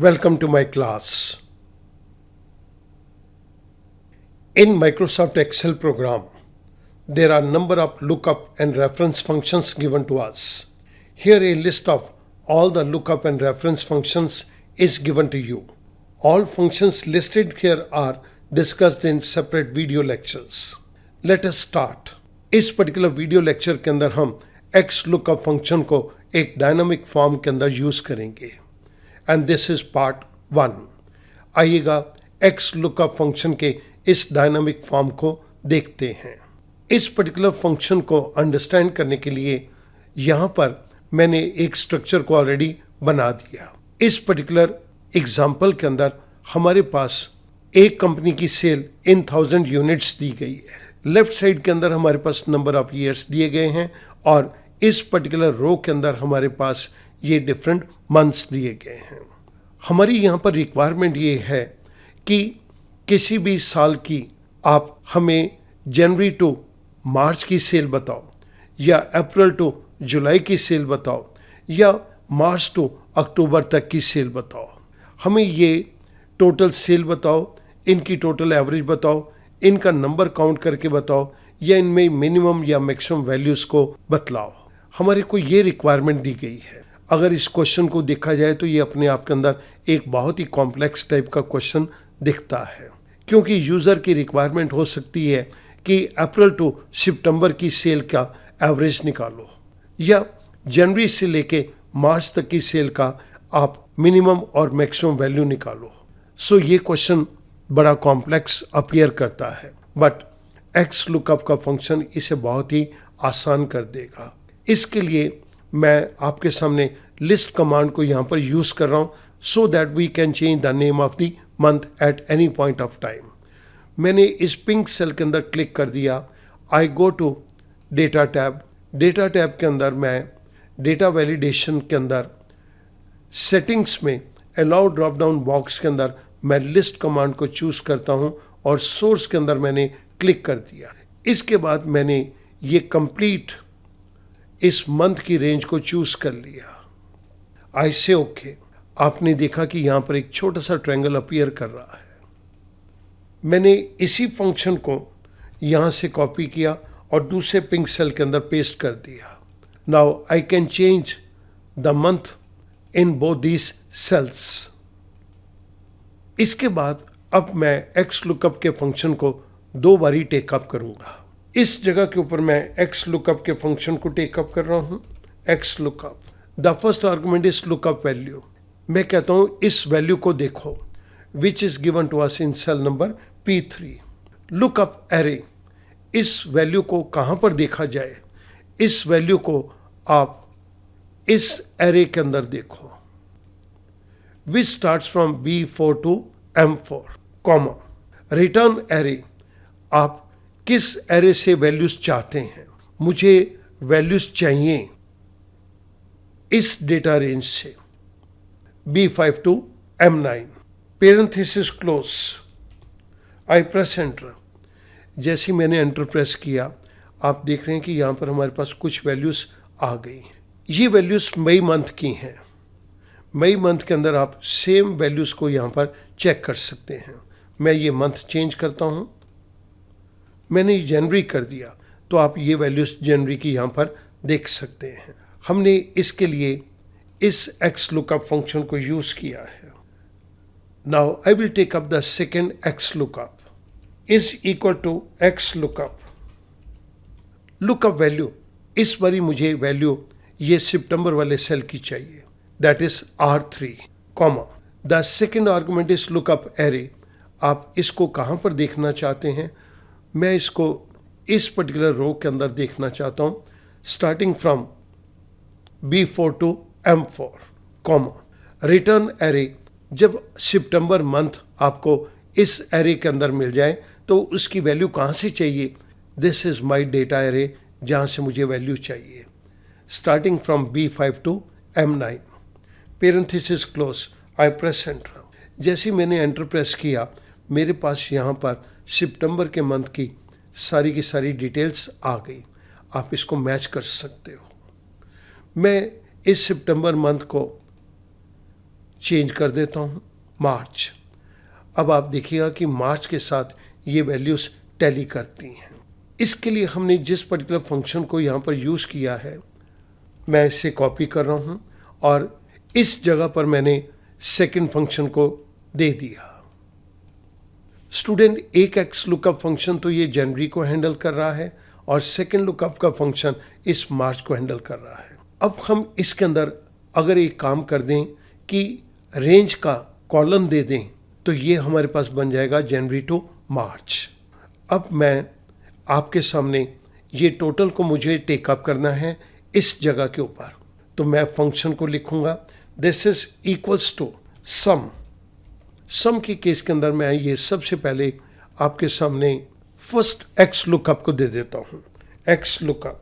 Welcome to my class. In Microsoft Excel program, there are number of lookup and reference functions given to us. Here a list of all the lookup and reference functions is given to you. All functions listed here are discussed in separate video lectures. Let us start. इस particular video lecture के अंदर हम x lookup function को एक dynamic form के अंदर use करेंगे and this is part 1. आइएगा एक्स लुकअप फंक्शन के इस डायनामिक फॉर्म को देखते हैं. इस पर्टिकुलर फंक्शन को अंडरस्टैंड करने के लिए यहाँ पर मैंने एक स्ट्रक्चर को ऑलरेडी बना दिया. इस पर्टिकुलर एग्जाम्पल के अंदर हमारे पास एक कंपनी की सेल इन 1000 यूनिट्स दी गई है. लेफ्ट साइड के अंदर हमारे पास नंबर ऑफ ईयर्स दिए गए हैं और इस पर्टिकुलर रो के अंदर हमारे पास ये डिफरेंट मंथ्स दिए गए हैं. हमारी यहाँ पर रिक्वायरमेंट ये है कि किसी भी साल की आप हमें जनवरी टू मार्च की सेल बताओ या अप्रैल टू जुलाई की सेल बताओ या मार्च टू अक्टूबर तक की सेल बताओ. हमें ये टोटल सेल बताओ, इनकी टोटल एवरेज बताओ, इनका नंबर काउंट करके बताओ या इनमें मिनिमम या मैक्सिमम वैल्यूज़ को बतलाओ. हमारे को ये रिक्वायरमेंट दी गई है. अगर इस क्वेश्चन को देखा जाए तो ये अपने आप के अंदर एक बहुत ही कॉम्प्लेक्स टाइप का क्वेश्चन दिखता है, क्योंकि यूज़र की रिक्वायरमेंट हो सकती है कि अप्रैल टू सितंबर की सेल का एवरेज निकालो या जनवरी से लेके मार्च तक की सेल का आप मिनिमम और मैक्सिमम वैल्यू निकालो. सो ये क्वेश्चन बड़ा कॉम्प्लेक्स अपीयर करता है, बट एक्स लुकअप का फंक्शन इसे बहुत ही आसान कर देगा. इसके लिए मैं आपके सामने लिस्ट कमांड को यहाँ पर यूज़ कर रहा हूँ so that we can change the name of the month at any point of time. मैंने इस पिंक सेल के अंदर क्लिक कर दिया. I go to data tab. Data tab के अंदर मैं डेटा वैलिडेशन के अंदर सेटिंग्स में अलाउ ड्रॉप डाउन बॉक्स के अंदर मैं लिस्ट कमांड को चूज़ करता हूँ और सोर्स के अंदर मैंने क्लिक कर दिया. इसके बाद मैंने ये कंप्लीट इस मंथ की रेंज को चूज़ कर लिया. आई से ओके. आपने देखा कि यहाँ पर एक छोटा सा ट्रायंगल अपीयर कर रहा है. मैंने इसी फंक्शन को यहाँ से कॉपी किया और दूसरे पिंक सेल के अंदर पेस्ट कर दिया. Now I can change the month in both these cells. इसके बाद अब मैं एक्स लुकअप के फंक्शन को दो बारी टेकअप करूँगा. इस जगह के ऊपर मैं एक्स लुकअप के फंक्शन को टेकअप कर रहा हूँ. X lookup, the first argument is lookup value. मैं कहता हूँ इस वैल्यू को देखो which is given to us in cell number P3. Lookup array, इस वैल्यू को कहाँ पर देखा जाए? इस वैल्यू को आप इस एरे के अंदर देखो which starts from B4 to M4, comma. Return array, आप किस एरे से वैल्यूज चाहते हैं? मुझे वैल्यूज चाहिए इस डेटा रेंज से B5 to M9. Parenthesis close. I press enter. जैसे मैंने एंटर प्रेस किया आप देख रहे हैं कि यहाँ पर हमारे पास कुछ वैल्यूज आ गई. ये वैल्यूज मई मंथ की हैं. मई मंथ के अंदर आप सेम वैल्यूज को यहाँ पर चेक कर सकते हैं. मैं ये मंथ चेंज करता हूँ. मैंने जनवरी कर दिया तो आप ये वैल्यूज जनवरी की यहाँ पर देख सकते हैं. हमने इसके लिए इस एक्स लुकअप फंक्शन को यूज़ किया है. Now I will take up the second X lookup is equal to X lookup. Lookup value, इस बारी मुझे वैल्यू ये सितंबर वाले सेल की चाहिए, that is R3, comma. The second argument is lookup array. आप इसको कहाँ पर देखना चाहते हैं? मैं इसको इस पर्टिकुलर रो के अंदर देखना चाहता हूँ starting from B4 to M4, comma. Return array, जब सितंबर मंथ आपको इस एरे के अंदर मिल जाए तो उसकी वैल्यू कहाँ से चाहिए? This is my data array, जहाँ से मुझे वैल्यू चाहिए. Starting from B5 to M9. Parenthesis close. I press enter. जैसे मैंने एंटर प्रेस किया मेरे पास यहाँ पर सितंबर के मंथ की सारी डिटेल्स आ गई. आप इसको मैच कर सकते हो. मैं इस सितंबर मंथ को चेंज कर देता हूँ मार्च। अब आप देखिएगा कि मार्च के साथ ये वैल्यूज़ टैली करती हैं। इसके लिए हमने जिस पर्टिकुलर फंक्शन को यहाँ पर यूज़ किया है, मैं इसे कॉपी कर रहा हूँ और इस जगह पर मैंने सेकंड फंक्शन को दे दिया। स्टूडेंट, एक एक्स लुकअप फंक्शन तो ये जनवरी को हैंडल कर रहा है और सेकंड लुकअप का फंक्शन इस मार्च को हैंडल कर रहा है। अब हम इसके अंदर अगर एक काम कर दें कि रेंज का कॉलम दे दें तो ये हमारे पास बन जाएगा जनवरी टू मार्च। अब मैं आपके सामने ये टोटल को मुझे टेकअप करना है इस जगह के ऊपर, तो मैं फंक्शन को लिखूंगा this is equals to some के केस के अंदर मैं ये सबसे पहले आपके सामने फर्स्ट एक्स लुकअप को दे देता हूँ। X lookup,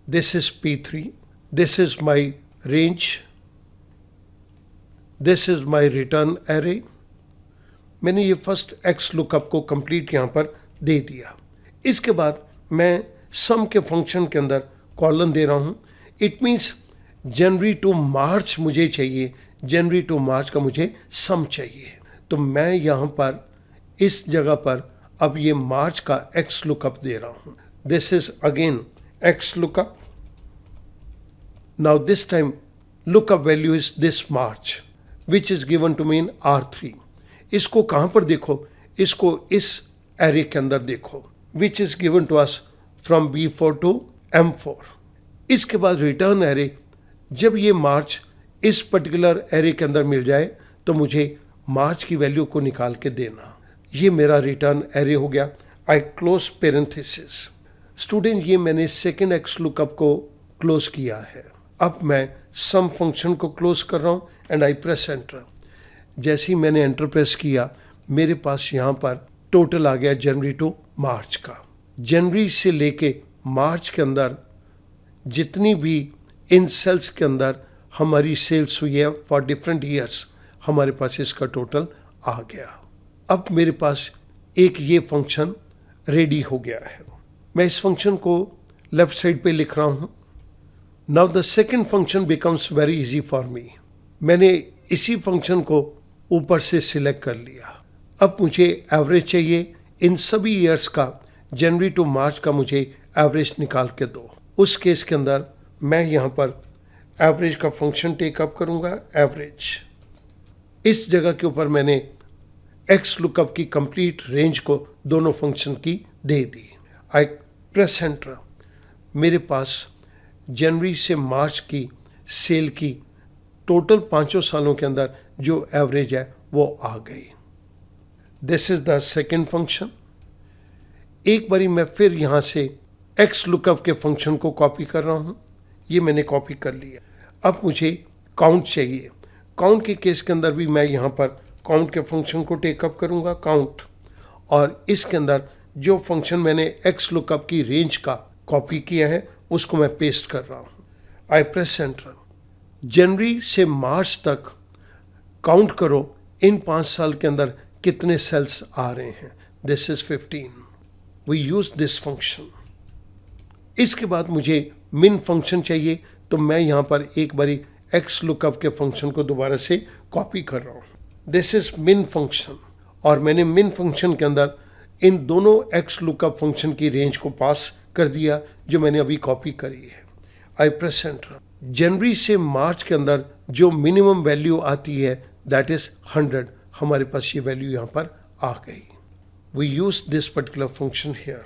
this is P3, this is my range, this is my return array. मैंने ये फर्स्ट एक्स लुकअप को कंप्लीट यहाँ पर दे दिया। इसके बाद मैं सम के फंक्शन के अंदर कॉलम दे रहा हूँ। इट मीन्स जनवरी टू मार्च मुझे चाहिए, जनवरी टू मार्च का मुझे सम चाहिए। तो मैं यहाँ पर इस जगह पर अब ये मार्च का एक्स लुकअप दे रहा हूँ। This is again X lookup. Now this time lookup value is this March which is given to me in R3। इसको कहाँ पर देखो, इसको इस एरे के अंदर देखो which is given to us from B4 to M4। इसके बाद रिटर्न एरे, जब ये मार्च इस पर्टिकुलर एरे के अंदर मिल जाए तो मुझे मार्च की वैल्यू को निकाल के देना। ये मेरा रिटर्न एरे हो गया। आई क्लोज पेरेंथेसिस। स्टूडेंट, ये मैंने सेकेंड एक्स लुकअप को क्लोज किया है। अब मैं सम फंक्शन को क्लोज कर रहा हूँ एंड आई प्रेस एंटर। जैसे ही मैंने एंटर प्रेस किया मेरे पास यहाँ पर टोटल आ गया जनवरी टू मार्च का। जनवरी से लेके मार्च के अंदर जितनी भी इन सेल्स के अंदर हमारी सेल्स हुई है फॉर डिफरेंट ईयर्स, हमारे पास इसका टोटल आ गया। अब मेरे पास एक ये फंक्शन रेडी हो गया है। मैं इस फंक्शन को लेफ्ट साइड पे लिख रहा हूँ। Now the second function becomes very easy for me. मैंने इसी फंक्शन को ऊपर से सिलेक्ट कर लिया। अब मुझे एवरेज चाहिए इन सभी ईयर्स का, जनवरी टू मार्च का मुझे एवरेज निकाल के दो। उस केस के अंदर मैं यहाँ पर एवरेज का फंक्शन टेकअप करूँगा। एवरेज, इस जगह के ऊपर मैंने एक्स लुकअप की कंप्लीट रेंज को दोनों फंक्शन की दे दी। आई प्रेस एंटर। मेरे पास जनवरी से मार्च की सेल की टोटल 5 सालों के अंदर जो एवरेज है वो आ गई। This is the second function. एक बारी मैं फिर यहाँ से एक्स लुकअप के फंक्शन को कॉपी कर रहा हूँ। ये मैंने कॉपी कर लिया। अब मुझे काउंट चाहिए। काउंट के केस के अंदर भी मैं यहाँ पर काउंट के फंक्शन को टेकअप करूँगा, काउंट, और इसके अंदर जो फंक्शन मैंने एक्स लुकअप की रेंज का कॉपी किया है उसको मैं पेस्ट कर रहा हूँ। आई प्रेस एंटर। जनवरी से मार्च तक काउंट करो इन 5 साल के अंदर कितने सेल्स आ रहे हैं। This is 15। We use this function. इसके बाद मुझे मिन फंक्शन चाहिए, तो मैं यहाँ पर एक बारी एक्स लुकअप के फंक्शन को दोबारा से कॉपी कर रहा हूँ। दिस इज मिन फंक्शन, और मैंने मिन फंक्शन के अंदर इन दोनों एक्स लुकअप फंक्शन की रेंज को पास कर दिया जो मैंने अभी कॉपी करी है। आई प्रेस एंटर। जनवरी से मार्च के अंदर जो मिनिमम वैल्यू आती है दैट इज 100। हमारे पास ये वैल्यू यहाँ पर आ गई। We use this particular function here.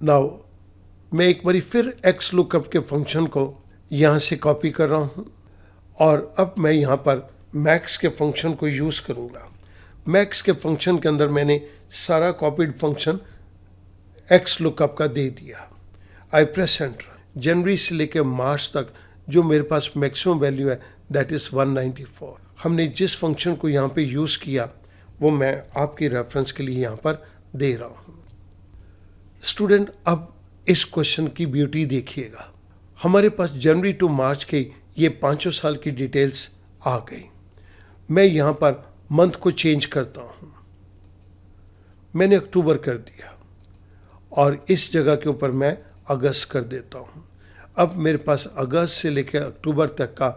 Now मैं एक बारी फिर एक्स लुकअप के फंक्शन को यहाँ से कॉपी कर रहा हूँ, और अब मैं यहाँ पर मैक्स के फंक्शन को यूज़ करूँगा। मैक्स के फंक्शन के अंदर मैंने सारा कॉपीड फंक्शन एक्स लुकअप का दे दिया। आई प्रेस एंटर। जनवरी से लेकर मार्च तक जो मेरे पास मैक्सिमम वैल्यू है दैट इज़ 194। हमने जिस फंक्शन को यहाँ पे यूज़ किया वो मैं आपके रेफरेंस के लिए यहाँ पर दे रहा हूँ। स्टूडेंट, अब इस क्वेश्चन की ब्यूटी देखिएगा। हमारे पास जनवरी टू मार्च के ये 5 साल की डिटेल्स आ गई। मैं यहाँ पर मंथ को चेंज करता हूँ। मैंने अक्टूबर कर दिया और इस जगह के ऊपर मैं अगस्त कर देता हूँ। अब मेरे पास अगस्त से लेकर अक्टूबर तक का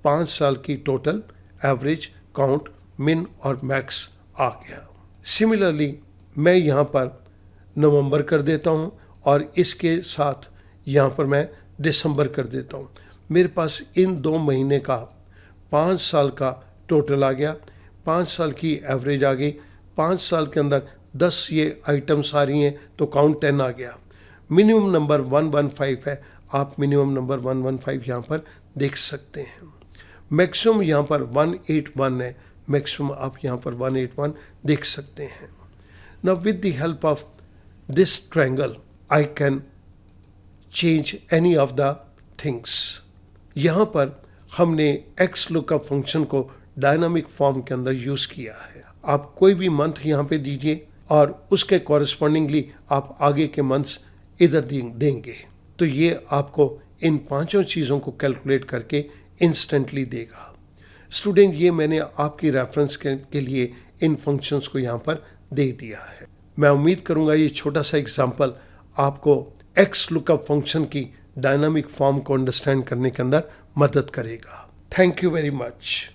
5 साल की टोटल एवरेज काउंट मिन और मैक्स आ गया। सिमिलरली मैं यहाँ पर नवंबर कर देता हूँ और इसके साथ यहाँ पर मैं दिसंबर कर देता हूँ। मेरे पास इन 2 महीने का 5 साल का टोटल आ गया, 5 साल की एवरेज आ गई। 5 साल के अंदर 10 ये आइटम्स आ रही हैं तो काउंट 10 आ गया। मिनिमम नंबर 115 है, आप मिनिमम नंबर 115 यहाँ पर देख सकते हैं। मैक्सिमम यहाँ पर 181 है, मैक्सिमम आप यहाँ पर 181 देख सकते हैं। Now with the help of this triangle I can change any of the things. यहाँ पर हमने एक्स लुकअप फंक्शन को डायनामिक फॉर्म के अंदर यूज़ किया है। आप कोई भी मंथ यहाँ पे दीजिए और उसके कॉरेस्पॉन्डिंगली आप आगे के मंथ्स इधर देंगे, तो ये आपको इन 5 चीज़ों को कैलकुलेट करके इंस्टेंटली देगा। स्टूडेंट, ये मैंने आपकी रेफरेंस के लिए इन फंक्शंस को यहाँ पर दे दिया है। मैं उम्मीद करूँगा ये छोटा सा एग्जाम्पल आपको एक्स लुकअप फंक्शन की डायनामिक फॉर्म को अंडरस्टैंड करने के अंदर मदद करेगा। Thank you very much.